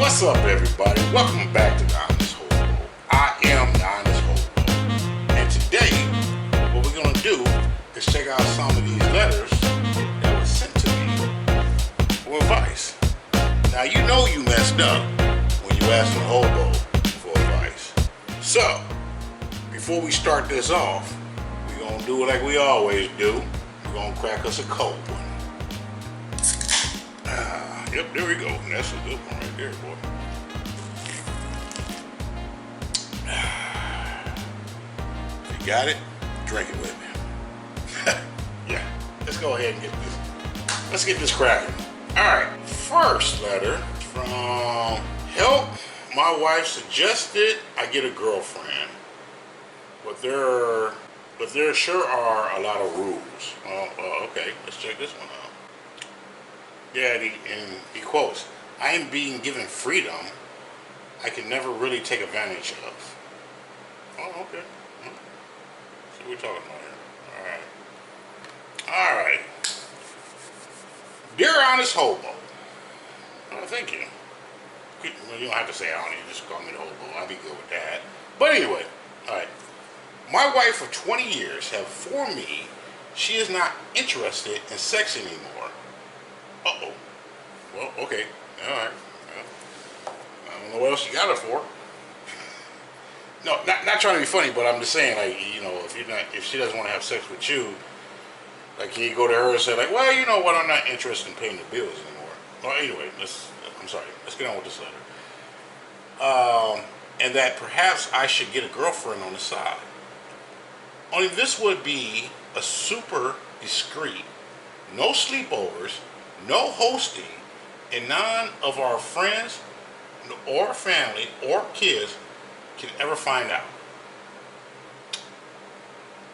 What's up, everybody? Welcome back to the Honest Hobo. I am the Honest Hobo. And today, what we're going to do is check out some of these letters that were sent to me for advice. Now, you know you messed up when you asked a hobo for advice. So, before we start this off, we're going to do it like we always do. We're going to crack us a cold one. Yep, there we go. That's a good one right there, boy. If you got it, drink it with me. Yeah, let's go ahead and get this. Let's get this cracking. All right, first letter from help. My wife suggested I get a girlfriend, but there sure are a lot of rules. Okay, let's check this one out. Yeah, and he quotes, I am being given freedom I can never really take advantage of. Oh, okay. See what we're talking about here. Alright. Dear Honest Hobo. Oh, thank you. Well, you don't have to say honest, you just call me the hobo. I'll be good with that. But anyway, alright. My wife of 20 years have informed me she is not interested in sex anymore. Uh-oh. Well, okay. Alright. Well, I don't know what else you got it for. No, not trying to be funny, but I'm just saying, like, you know, if she doesn't want to have sex with you, like, can you go to her and say, like, well, you know what, I'm not interested in paying the bills anymore. Well, anyway, let's get on with this letter. And that perhaps I should get a girlfriend on the side. Only this would be a super discreet, no sleepovers, no hosting, and none of our friends or family or kids can ever find out.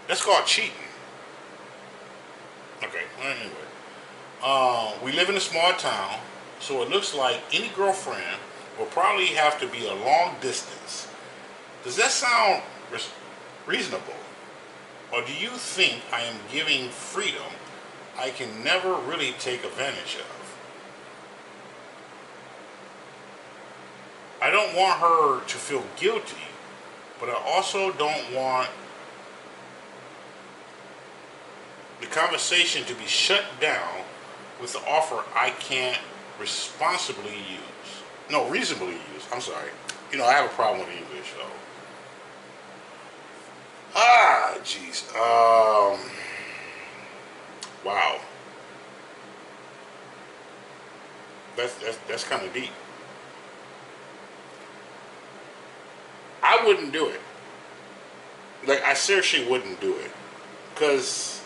That's called cheating. Okay, well, anyway. We live in a small town, so it looks like any girlfriend will probably have to be a long distance. Does that sound reasonable? Or do you think I am giving freedom I can never really take advantage of? I don't want her to feel guilty, but I also don't want the conversation to be shut down with the offer I can't reasonably use. I'm sorry. You know, I have a problem with English, though. Jeez. Wow. That's kind of deep. I wouldn't do it. Like, I seriously wouldn't do it. Because,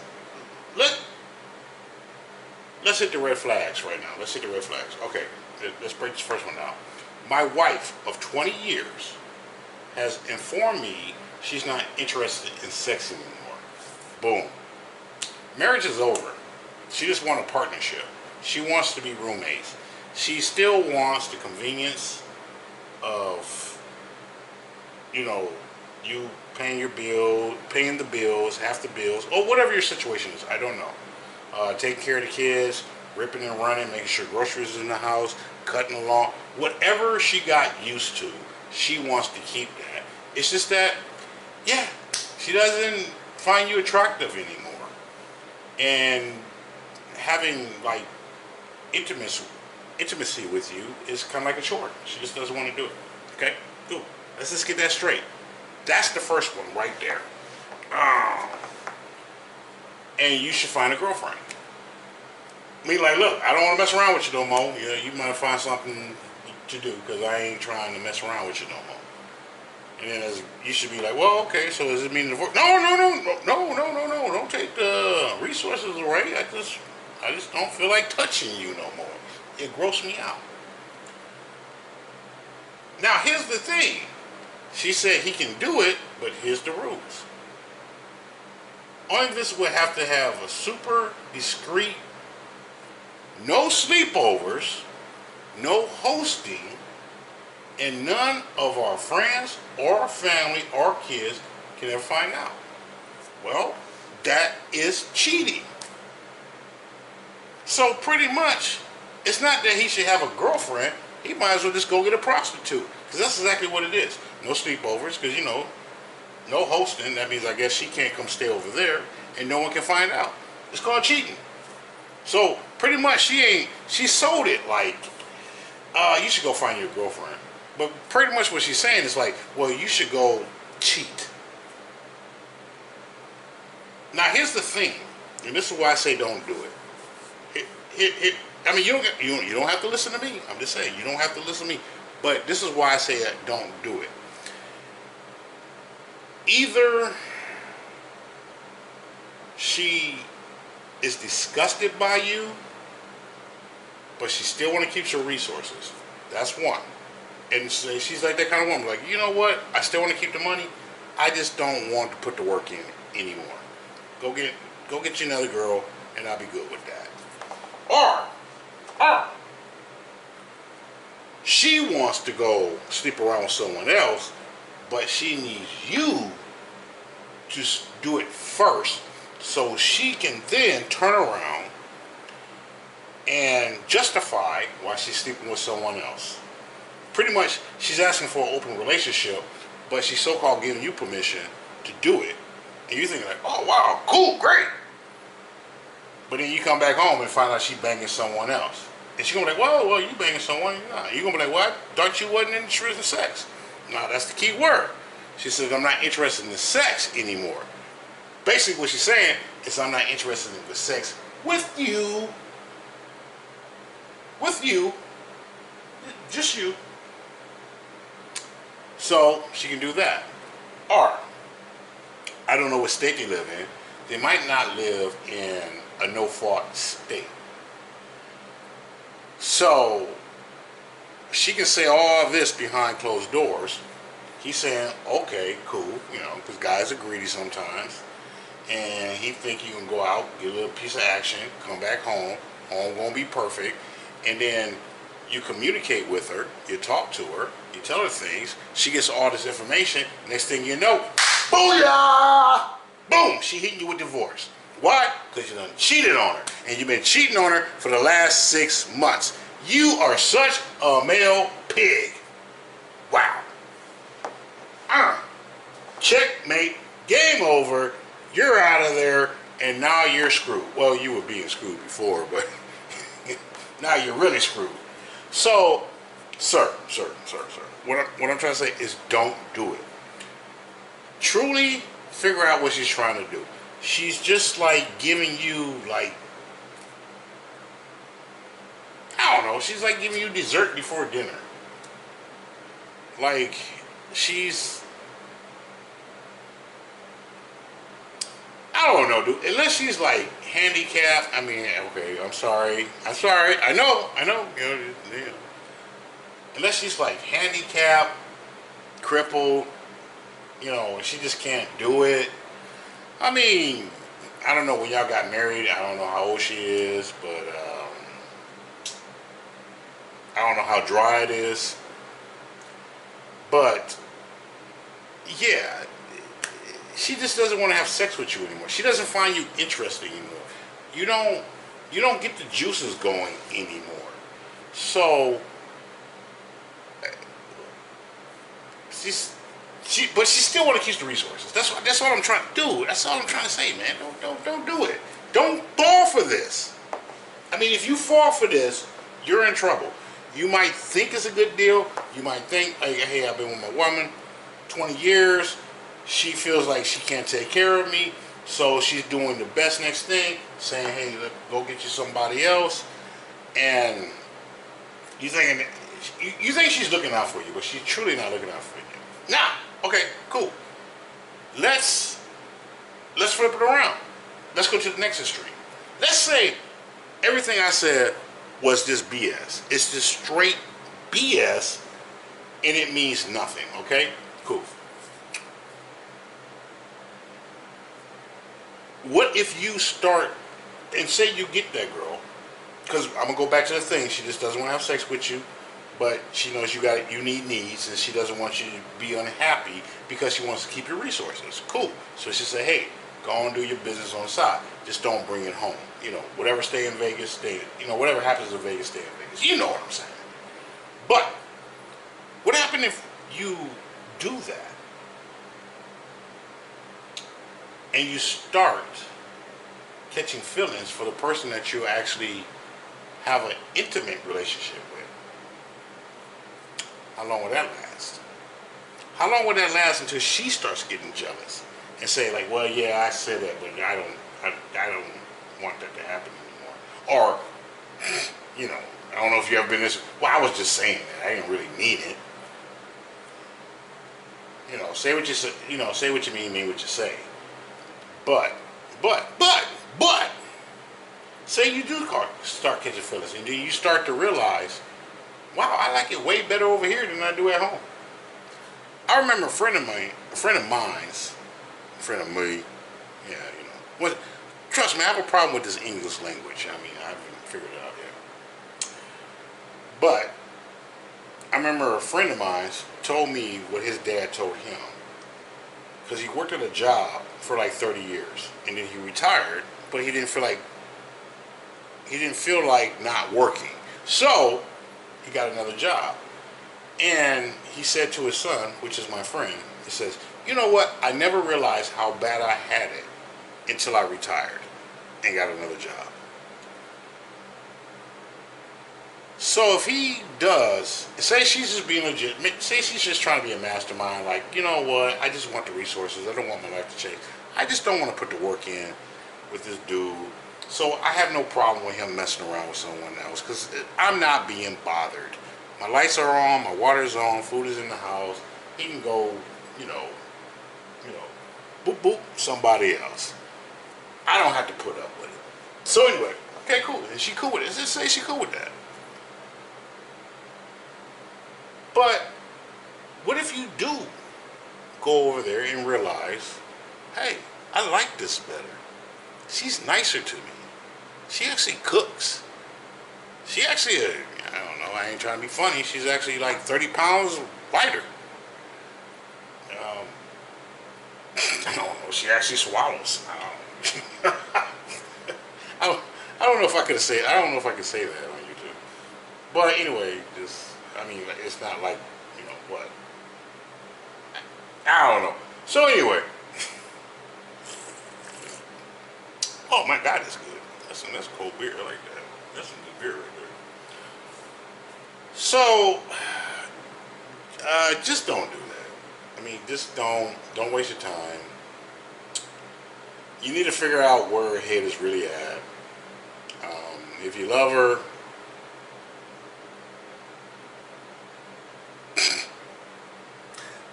let's hit the red flags right now. Let's hit the red flags. Okay, let's break this first one down. My wife of 20 years has informed me she's not interested in sex anymore. Boom. Marriage is over. She just wants a partnership. She wants to be roommates. She still wants the convenience of, you know, you paying the bills, half the bills, or whatever your situation is. I don't know. Taking care of the kids, ripping and running, making sure groceries are in the house, cutting the lawn. Whatever she got used to, she wants to keep that. It's just that, yeah, she doesn't find you attractive anymore. And having, like, intimacy with you is kind of like a chore. She just doesn't want to do it. Okay? Cool. Let's just get that straight. That's the first one right there. And you should find a girlfriend. I mean, like, look, I don't want to mess around with you no more. You know, you might find something to do because I ain't trying to mess around with you no more. And then you should be like, well, okay, so does it mean divorce? No, don't take the resources away. I just don't feel like touching you no more. It grosses me out. Now, here's the thing. She said he can do it, but here's the rules. Only this would have to have a super discreet, no sleepovers, no hosting, and none of our friends or family or kids can ever find out. Well, that is cheating. So pretty much, it's not that he should have a girlfriend. he might as well just go get a prostitute. Because that's exactly what it is. No sleepovers, because, you know, no hosting. That means I guess she can't come stay over there, and no one can find out. It's called cheating. So, pretty much, she sold it like, you should go find your girlfriend. But pretty much what she's saying is like, well, you should go cheat. Now, here's the thing, and this is why I say don't do it. I mean, you don't have to listen to me. I'm just saying, you don't have to listen to me. But this is why I say don't do it. Either she is disgusted by you, but she still want to keep her resources. That's one. And she's like that kind of woman. Like, you know what? I still want to keep the money. I just don't want to put the work in anymore. Go get you another girl, and I'll be good with that. Or she wants to go sleep around with someone else, but she needs you to do it first, so she can then turn around and justify why she's sleeping with someone else. Pretty much, she's asking for an open relationship, but she's so-called giving you permission to do it. And you think like, oh, wow, cool, great. But then you come back home and find out she's banging someone else. And she's going to be like, well, you banging someone? Nah. You're going to be like, what? Thought you wasn't interested in sex. No, that's the key word. She says, I'm not interested in the sex anymore. Basically what she's saying is I'm not interested in the sex with you. With you. Just you. So she can do that. Or, I don't know what state they live in. They might not live in a no-fault state. So she can say all this behind closed doors. He's saying, okay, cool, you know, because guys are greedy sometimes. And he think he can go out, get a little piece of action, come back home, home won't be perfect, and then you communicate with her, you talk to her, you tell her things, she gets all this information, next thing you know, booyah! Boom, she hitting you with divorce. Why? Because you done cheated on her, and you've been cheating on her for the last 6 months. You are such a male pig. Wow. Checkmate, game over, you're out of there, and now you're screwed. Well, you were being screwed before, but now you're really screwed. So, sir, what I'm trying to say is don't do it. Truly figure out what she's trying to do. She's just like giving you like, I don't know, she's like giving you dessert before dinner. Like, I don't know, dude. Unless she's like handicapped. I mean, okay, I'm sorry. I know. You know. Unless she's like handicapped, crippled, you know, she just can't do it. I mean, I don't know when y'all got married. I don't know how old she is, but I don't know how dry it is. But yeah, she just doesn't want to have sex with you anymore. She doesn't find you interesting anymore. You don't get the juices going anymore. So but she still want to keep the resources. That's what I'm trying to do. That's all I'm trying to say, man. Don't do it. Don't fall for this. I mean, if you fall for this, you're in trouble. You might think it's a good deal. You might think, hey, I've been with my woman 20 years. She feels like she can't take care of me, so she's doing the best next thing, saying, hey, go get you somebody else. And you think she's looking out for you, but she's truly not looking out for you. Now, okay, cool. Let's flip it around. Let's go to the next extreme. Let's say everything I said was just BS. It's just straight BS, and it means nothing, okay? Cool. What if you start, and say you get that girl, because I'm going to go back to the thing, she just doesn't want to have sex with you, but she knows you need needs, and she doesn't want you to be unhappy because she wants to keep your resources. Cool. So she say, hey, go on and do your business on the side. Just don't bring it home. You know, whatever, stay in Vegas, whatever happens in Vegas, stay in Vegas. You know what I'm saying. But what happens if you do that and you start catching feelings for the person that you actually have an intimate relationship with? How long will that last? How long will that last until she starts getting jealous and say like, well, yeah, I said that, but I don't want that to happen anymore. Or, you know, I don't know if you ever been this. Well, I was just saying that. I didn't really mean it. You know, say what you say. You know, say what you mean what you say. But, say you do start catching feelings, and then you start to realize, wow, I like it way better over here than I do at home. I remember a friend of me, yeah, you know. Well, trust me, I have a problem with this English language. I mean, I haven't figured it out yet. But I remember a friend of mine told me what his dad told him. Because he worked at a job for like 30 years. And then he retired, but he didn't feel like not working. So he got another job. And he said to his son, which is my friend, he says, you know what? I never realized how bad I had it until I retired and got another job. So if he does, say she's just being legit, say she's just trying to be a mastermind, like, you know what, I just want the resources, I don't want my life to change. I just don't want to put the work in with this dude. So I have no problem with him messing around with someone else because I'm not being bothered. My lights are on, my water's on, food is in the house. He can go, you know, boop, boop, somebody else. I don't have to put up with it. So anyway, okay, cool. And she cool with it. Just say she cool with that. But what if you do go over there and realize, hey, I like this better. She's nicer to me. She actually cooks. She actually, I don't know, I ain't trying to be funny. She's actually like 30 pounds lighter. I don't know. She actually swallows. I don't know if I could say. I don't know if I could say that on YouTube. But anyway, I mean, it's not like, you know what. I don't know. So anyway. Oh my God, that's good. That's cold beer. I like that. That's some good beer right there. So, just don't do that. I mean, just don't waste your time. You need to figure out where her head is really at. If you love her,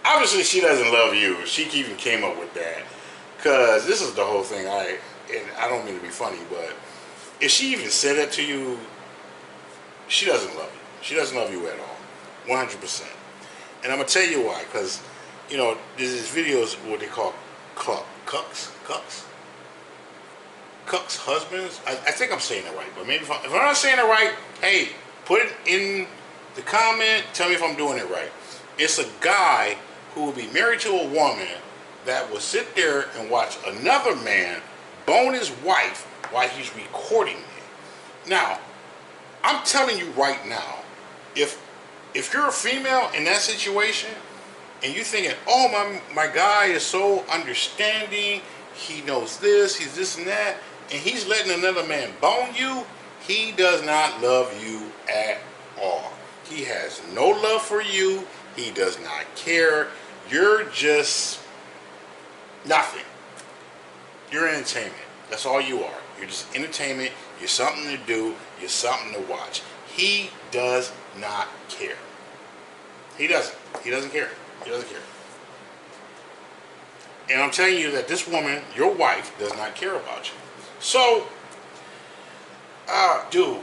obviously she doesn't love you. She even came up with that. Because this is the whole thing. And I don't mean to be funny, but if she even said that to you, she doesn't love you. She doesn't love you at all. 100%. And I'm going to tell you why. Because, you know, there's these videos, what they call cucks husbands. I think I'm saying it right. But maybe if I'm not saying it right, hey, put it in the comment. Tell me if I'm doing it right. It's a guy who will be married to a woman that will sit there and watch another man bone his wife while he's recording it. Now, I'm telling you right now, if you're a female in that situation and you're thinking, oh, my guy is so understanding, he knows this, he's this and that, and he's letting another man bone you, he does not love you at all. He has no love for you. He does not care. You're just nothing. You're entertainment. That's all you are. You're just entertainment. You're something to do. You're something to watch. He does not care. He doesn't. He doesn't care. He doesn't care. And I'm telling you that this woman, your wife, does not care about you. So, dude,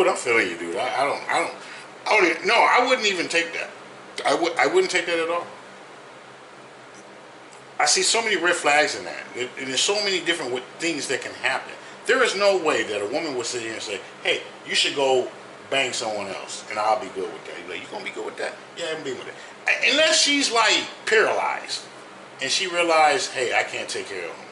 I'm feeling you, dude. I wouldn't even take that. I wouldn't take that at all. I see so many red flags in that. And there's so many different things that can happen. There is no way that a woman would sit here and say, hey, you should go bang someone else and I'll be good with that. You're like, you gonna be good with that? Yeah, I'm being with it. Unless she's like paralyzed and she realized, hey, I can't take care of him,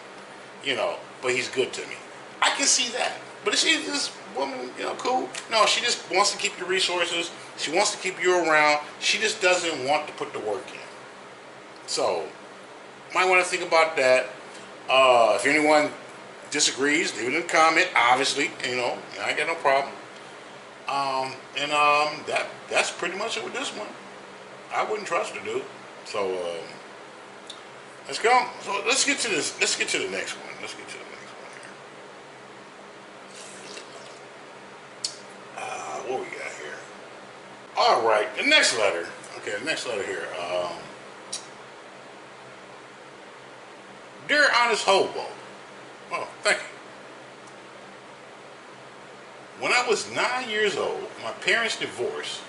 you know, but he's good to me. I can see that. But is she this woman, cool? No, she just wants to keep your resources. She wants to keep you around. She just doesn't want to put the work in. So, might want to think about that. If anyone disagrees, leave it in the comment. Obviously, I ain't got no problem. That's pretty much it with this one. I wouldn't trust her, dude. So, let's go. So let's get to this. Let's get to the next one. Let's get to the next one here. What we got here? All right, the next letter. Okay, the next letter here. Dear Honest Hobo. Oh, thank you. When I was 9 years old, my parents divorced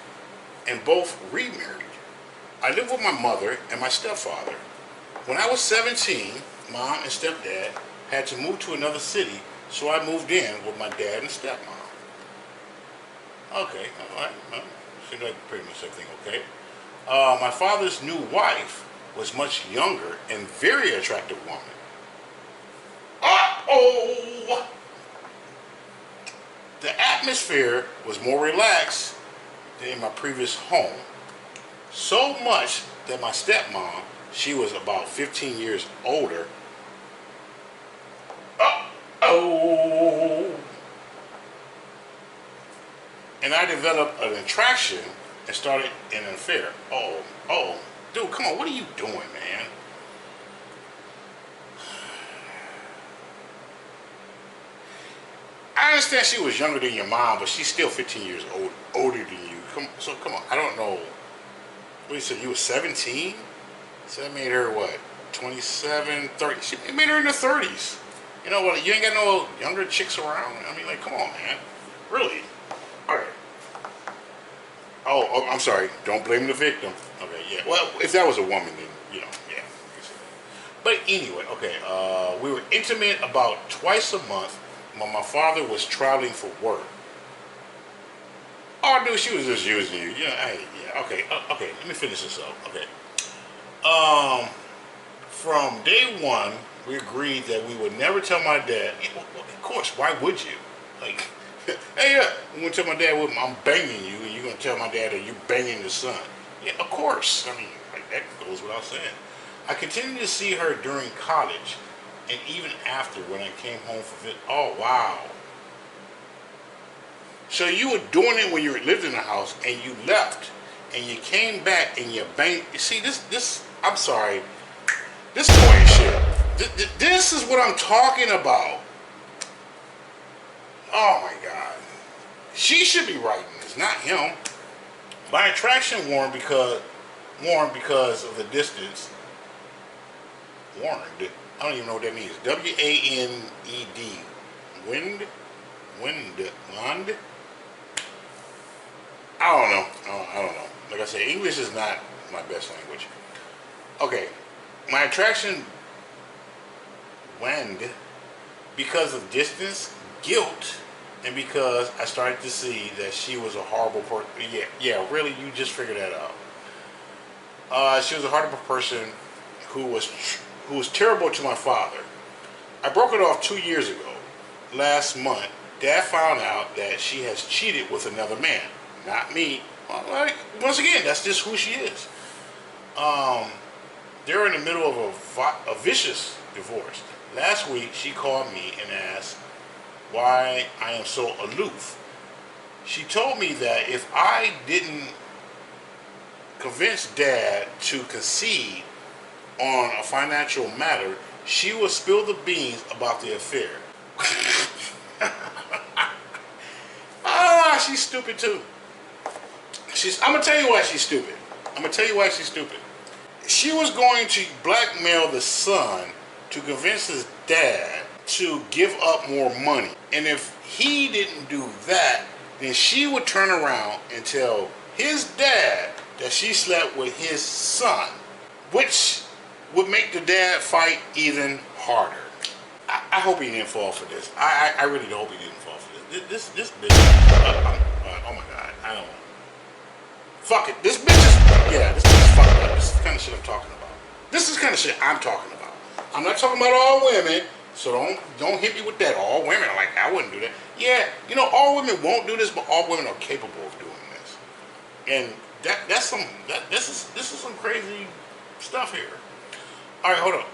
and both remarried. I lived with my mother and my stepfather. When I was 17, mom and stepdad had to move to another city, so I moved in with my dad and stepmom. Okay, all right. Well, seems like pretty much everything okay. My father's new wife was much younger and very attractive woman. Uh-oh! The atmosphere was more relaxed than in my previous home. So much that my stepmom, she was about 15 years older. Uh-oh! And I developed an attraction and started an affair. Oh, dude, come on, what are you doing, man? I understand she was younger than your mom, but she's still 15 years older than you. Come on, I don't know. What you said, you were 17? So that made her what? 27, 30. It made her in the 30s. You know what? You ain't got no younger chicks around. I mean, like, come on, man. Really? All right. Oh, I'm sorry. Don't blame the victim. Okay, yeah. Well, if that was a woman, then, yeah. But anyway, okay. We were intimate about twice a month when my father was traveling for work. Oh, dude, she was just using you. Okay. Let me finish this up. Okay. From day one, we agreed that we would never tell my dad. Of course, why would you? Like, hey, I'm gonna tell my dad I'm banging you, and you're gonna tell my dad that you're banging his son. Yeah, of course. I mean, like, that goes without saying. I continued to see her during college, and even after when I came home for it. Oh, wow. So you were doing it when you lived in the house, and you left, and you came back, and you banged. You see, this. I'm sorry. This toy shit. This is what I'm talking about. Oh my God. She should be writing this, not him. My attraction warned because of the distance. Warned. I don't even know what that means. W-A-N-E-D. Wind. I don't know. Like I said, English is not my best language. Okay. My attraction waned because of distance, guilt, and because I started to see that she was a horrible person. Yeah, really, you just figured that out. She was a horrible person who was terrible to my father. I broke it off 2 years ago. Last month, Dad found out that she has cheated with another man. Not me. Once again, that's just who she is. They're in the middle of a vicious divorce. Last week, she called me and asked why I am so aloof. She told me that if I didn't convince Dad to concede on a financial matter, she would spill the beans about the affair. She's stupid too. I'm going to tell you why she's stupid. She was going to blackmail the son to convince his dad to give up more money. And if he didn't do that, then she would turn around and tell his dad that she slept with his son, which would make the dad fight even harder. I hope he didn't fall for this. I really hope he didn't fall for this. This bitch. Oh my God. I don't. Fuck it. This bitch is fucked up. This is the kind of shit I'm talking about. I'm not talking about all women. So don't hit me with that. All women are like, I wouldn't do that. Yeah, you know, all women won't do this, but all women are capable of doing this. And this is some crazy stuff here. All right, hold on.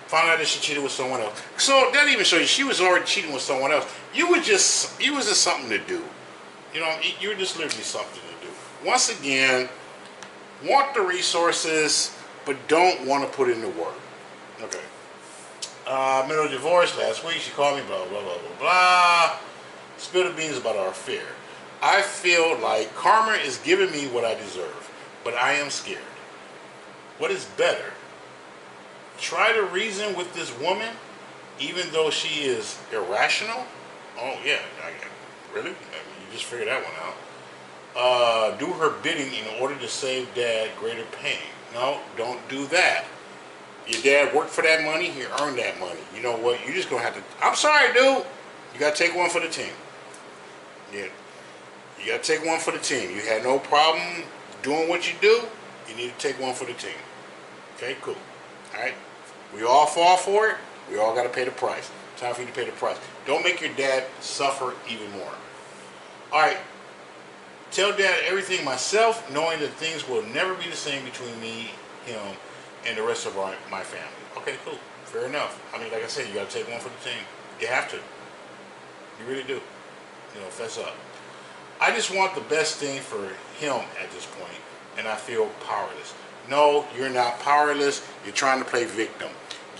Found out that she cheated with someone else. So that even shows you she was already cheating with someone else. You was just something to do. You know, you were just literally something to do. Once again, want the resources, but don't want to put in the work. Okay. Middle of divorce last week. She called me. Blah blah blah blah blah. Spill the beans about our affair. I feel like karma is giving me what I deserve, but I am scared. What is better? Try to reason with this woman, even though she is irrational. Oh yeah, really? I mean, you just figured that one out. Do her bidding in order to save Dad greater pain. No, don't do that. Your dad worked for that money. He earned that money. You know what? You're just gonna have to. I'm sorry, dude. You gotta take one for the team. Yeah, you gotta take one for the team. You had no problem doing what you do. You need to take one for the team. Okay, cool. All right. We all fall for it. We all got to pay the price. Time for you to pay the price. Don't make your dad suffer even more. All right. Tell Dad everything myself, knowing that things will never be the same between me, him, and the rest of my family. Okay, cool. Fair enough. I mean, like I said, you got to take one for the team. You have to. You really do. You know, fess up. I just want the best thing for him at this point, and I feel powerless. No, you're not powerless. You're trying to play victim.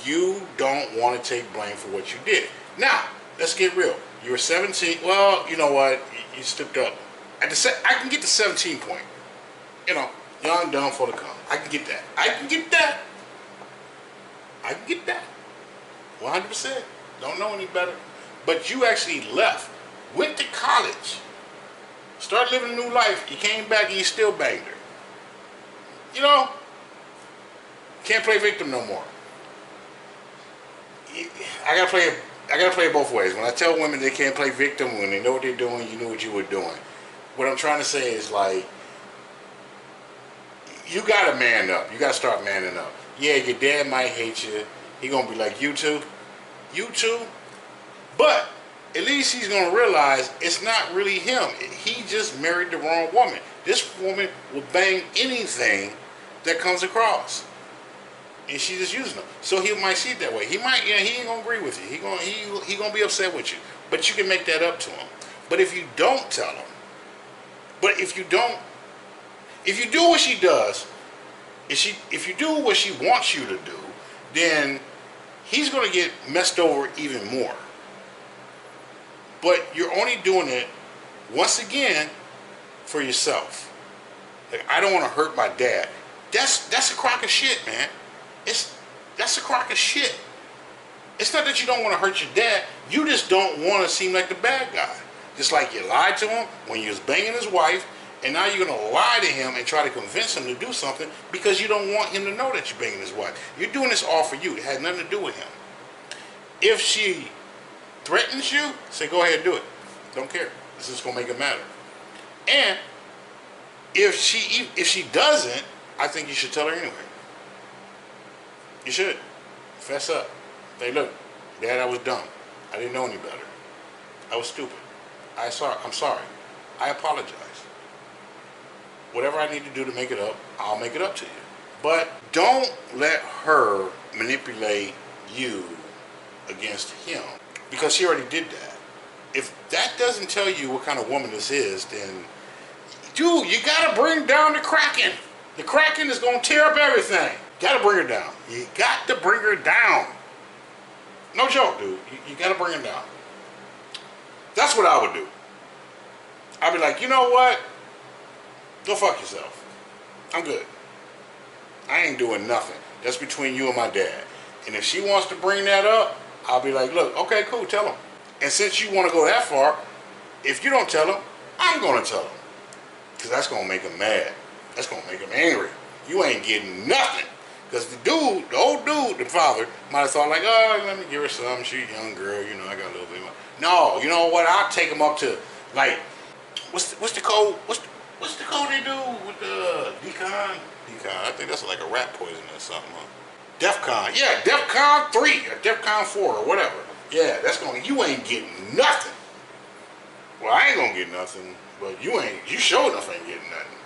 You don't want to take blame for what you did. Now, let's get real. You were 17. Well, you know what? You stepped up. I can get the 17 point. You know, young, dumb, full of cum. I can get that. I can get that. I can get that. 100%. Don't know any better. But you actually left. Went to college. Started living a new life. You came back and you still banged her. You know, can't play victim no more. I gotta play it both ways. When I tell women they can't play victim, when they know what they're doing, you knew what you were doing. What I'm trying to say is, like, you gotta man up. You gotta start manning up. Yeah, your dad might hate you. He gonna be like, you too? You too? But at least he's gonna realize it's not really him. He just married the wrong woman. This woman will bang anything that comes across, and she's just using them. So he might see it that way. He might, he ain't gonna agree with you. He gonna be upset with you. But you can make that up to him. But if you don't tell him, if you do what she does, if you do what she wants you to do, then he's gonna get messed over even more. But you're only doing it once again for yourself. Like, I don't want to hurt my dad. That's a crock of shit, man. That's a crock of shit. It's not that you don't want to hurt your dad. You just don't want to seem like the bad guy. Just like you lied to him when you was banging his wife, and now you're gonna lie to him and try to convince him to do something because you don't want him to know that you're banging his wife. You're doing this all for you. It has nothing to do with him. If she threatens you, say go ahead and do it. Don't care. This is gonna make it matter. And if she doesn't, I think you should tell her anyway. You should. Fess up. Say, look, Dad, I was dumb. I didn't know any better. I was stupid. I'm sorry. I apologize. Whatever I need to do to make it up, I'll make it up to you. But don't let her manipulate you against him, because she already did that. If that doesn't tell you what kind of woman this is, then, dude, you gotta bring down the Kraken. The Kraken is gonna tear up everything. You gotta bring her down. You got to bring her down. No joke, dude. You gotta bring her down. That's what I would do. I'd be like, you know what? Go fuck yourself. I'm good. I ain't doing nothing. That's between you and my dad. And if she wants to bring that up, I'll be like, look, okay, cool, tell him. And since you want to go that far, if you don't tell him, I'm going to tell him. Because that's going to make him mad. That's going to make him angry. You ain't getting nothing. Because the old dude, the father, might have thought like, oh, let me give her some. She's a young girl, you know, I got a little bit more. No, you know what? I'll take him up to, like, what's the code? What's the code they do with the decon? I think that's like a rat poison or something. Huh? DEFCON. Yeah, DEFCON 3 or DEFCON 4 or whatever. Yeah, that's going. You ain't getting nothing. Well, I ain't gonna get nothing, but you ain't. You sure enough ain't getting nothing.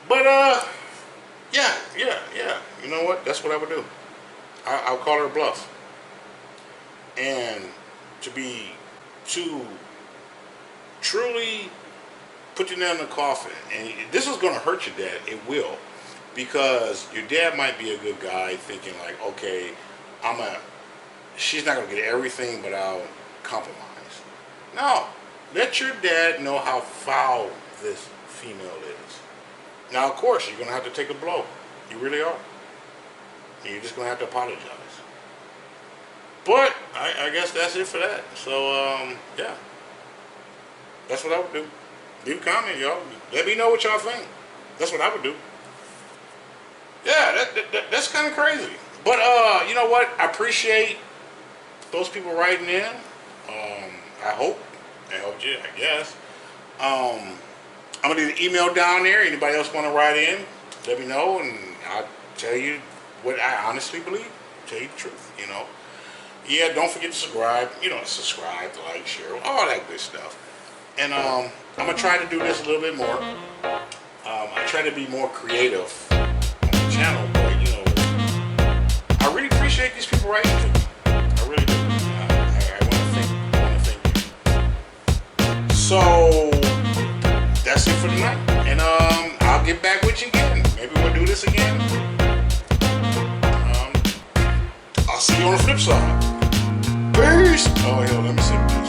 But yeah. You know what? That's what I would do. I'll call her a bluff. And to truly put you down in the coffin, and this is gonna hurt your dad. It will, because your dad might be a good guy, thinking like, okay, she's not gonna get everything, but I'll compromise. No, let your dad know how foul this female is. Now, of course, you're gonna have to take a blow. You really are. And you're just gonna have to apologize. But I guess that's it for that. So yeah, that's what I would do. Leave a comment, y'all. Let me know what y'all think. That's what I would do. Yeah, that's kind of crazy. But you know what? I appreciate those people writing in. I hope you, I guess. I'm gonna leave the email down there. Anybody else want to write in? Let me know, and I'll tell you what I honestly believe. Tell you the truth, you know. Yeah, don't forget to subscribe. You know, subscribe, like, share, all that good stuff. And I'm gonna try to do this a little bit more. I try to be more creative on the channel, but you know, I really appreciate these people writing to me. I really do. I want to thank you. So that's it for tonight, and I'll get back with you again. Maybe we'll do this again. I'll see you on the flip side. Peace. Oh, hell, let me see.